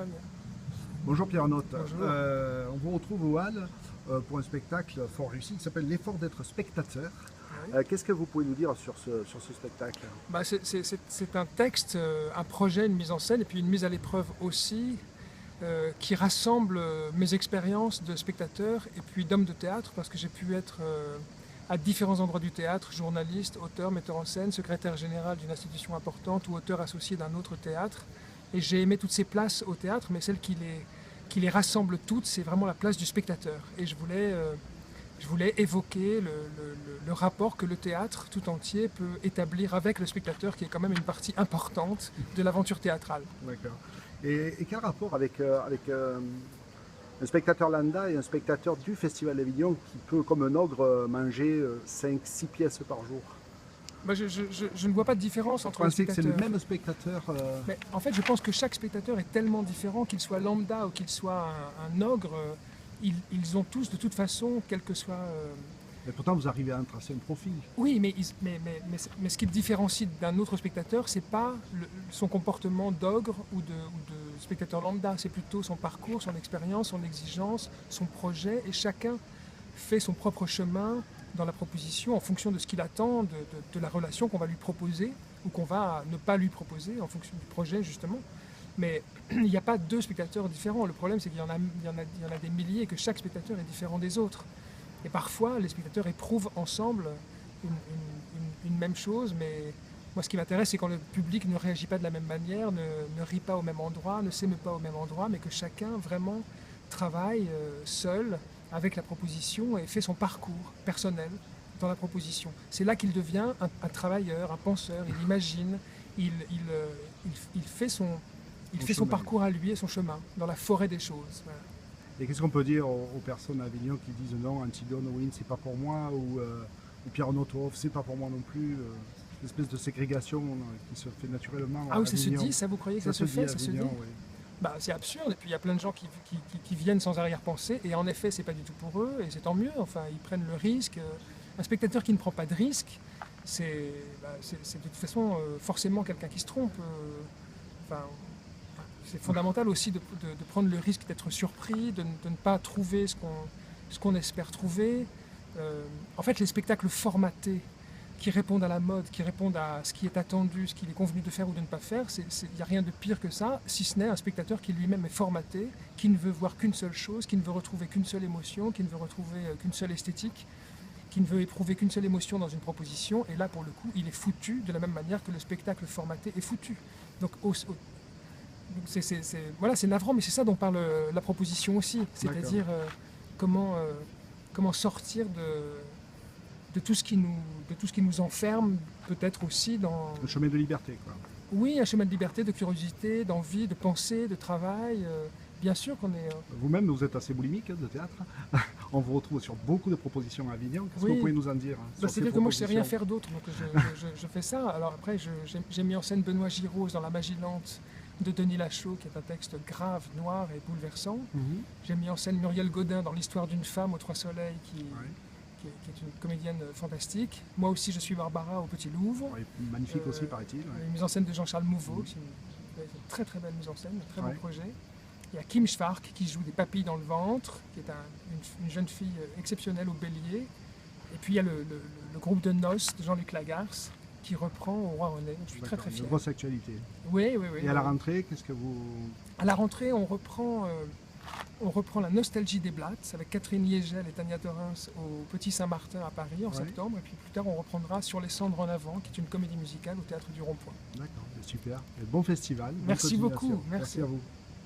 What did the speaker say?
pas bien. Bonjour Pierre Notte. Bonjour. On vous retrouve au Hall pour un spectacle fort réussi qui s'appelle L'effort d'être spectateur. Oui. Qu'est-ce que vous pouvez nous dire sur ce spectacle? Bah, c'est un texte, un projet, une mise en scène et puis une mise à l'épreuve aussi qui rassemble mes expériences de spectateur et puis d'homme de théâtre parce que j'ai pu être à différents endroits du théâtre, journaliste, auteur, metteur en scène, secrétaire général d'une institution importante ou auteur associé d'un autre théâtre. Et j'ai aimé toutes ces places au théâtre, mais celle qui les rassemble toutes, c'est vraiment la place du spectateur. Et je voulais évoquer le rapport que le théâtre tout entier peut établir avec le spectateur, qui est quand même une partie importante de l'aventure théâtrale. D'accord. Et quel rapport avec un spectateur lambda et un spectateur du Festival d'Avignon qui peut, comme un ogre, manger 5-6 pièces par jour? Bah, je ne vois pas de différence entre Vous les pensez que c'est spectateurs. le même spectateur Mais en fait, je pense que chaque spectateur est tellement différent, qu'il soit lambda ou qu'il soit un ogre, ils ont tous de toute façon, quel que soit... Et pourtant, vous arrivez à en tracer un profil. Oui, mais ce qui le différencie d'un autre spectateur, c'est pas son comportement d'ogre ou de spectateur lambda, c'est plutôt son parcours, son expérience, son exigence, son projet, et chacun fait son propre chemin dans la proposition en fonction de ce qu'il attend, de la relation qu'on va lui proposer ou qu'on va ne pas lui proposer en fonction du projet justement. Mais il n'y a pas deux spectateurs différents. Le problème, c'est qu'il y en a des milliers et que chaque spectateur est différent des autres. Et parfois, les spectateurs éprouvent ensemble une même chose, mais moi, ce qui m'intéresse, c'est quand le public ne réagit pas de la même manière, ne rit pas au même endroit, ne s'émeut pas au même endroit, mais que chacun vraiment travaille seul avec la proposition et fait son parcours personnel dans la proposition. C'est là qu'il devient un travailleur, un penseur, il imagine, il fait son parcours à lui et son chemin dans la forêt des choses. Voilà. Et qu'est-ce qu'on peut dire aux personnes à Avignon qui disent non, Antigone, Wynne, c'est pas pour moi, ou Pierre Notte, c'est pas pour moi non plus, une espèce de ségrégation qui se fait naturellement à Ah oui, ça se Avignon. dit, ça vous croyez que ça se dit fait, à ça se dit? Avignon, oui. Bah, c'est absurde, et puis il y a plein de gens qui viennent sans arrière-pensée, et en effet, c'est pas du tout pour eux, et c'est tant mieux, enfin, ils prennent le risque. Un spectateur qui ne prend pas de risque, c'est de toute façon forcément quelqu'un qui se trompe. Enfin, c'est fondamental aussi de prendre le risque d'être surpris, de ne pas trouver ce qu'on espère trouver. En fait, les spectacles formatés, qui répondent à la mode, qui répondent à ce qui est attendu, ce qu'il est convenu de faire ou de ne pas faire, il n'y a rien de pire que ça, si ce n'est un spectateur qui lui-même est formaté, qui ne veut voir qu'une seule chose, qui ne veut retrouver qu'une seule émotion, qui ne veut retrouver qu'une seule esthétique, qui ne veut éprouver qu'une seule émotion dans une proposition, et là, pour le coup, il est foutu de la même manière que le spectacle formaté est foutu. Donc, voilà, c'est navrant, mais c'est ça dont parle la proposition aussi, c'est-à-dire comment sortir de tout ce qui nous enferme, peut-être aussi dans... Le chemin de liberté, quoi. Oui, un chemin de liberté, de curiosité, d'envie, de pensée, de travail. Bien sûr qu'on est... Vous-même, vous êtes assez boulimique de théâtre. On vous retrouve sur beaucoup de propositions à Avignon. Qu'est-ce que vous pouvez nous en dire sur ces c'est-à-dire que moi, je ne sais rien propositions faire d'autre, donc je fais ça. Alors après, j'ai mis en scène Benoît Giraud dans La Magie lente de Denis Lachaud, qui est un texte grave, noir et bouleversant. J'ai mis en scène Muriel Godin dans L'histoire d'une femme aux Trois Soleils, qui est une comédienne fantastique. Moi aussi, je suis Barbara au Petit Louvre. Oui, magnifique aussi, paraît-il. Une mise en scène de Jean-Charles Mouveau, qui est une très très belle mise en scène, un très beau projet. Il y a Kim Schwark qui joue des papilles dans le ventre, qui est une jeune fille exceptionnelle au bélier. Et puis il y a le groupe de noces de Jean-Luc Lagarce qui reprend au Roi René. Je suis très très fier. Une grosse actualité. Oui. Et à la rentrée, qu'est-ce que vous... À la rentrée, on reprend La nostalgie des Blattes avec Catherine Liégel et Tania Torrens au Petit Saint-Martin à Paris en septembre. Et puis plus tard, on reprendra Sur les cendres en avant, qui est une comédie musicale au Théâtre du Rond-Point. D'accord, super. Et bon festival. Merci Bonne beaucoup. continuation. Merci à vous.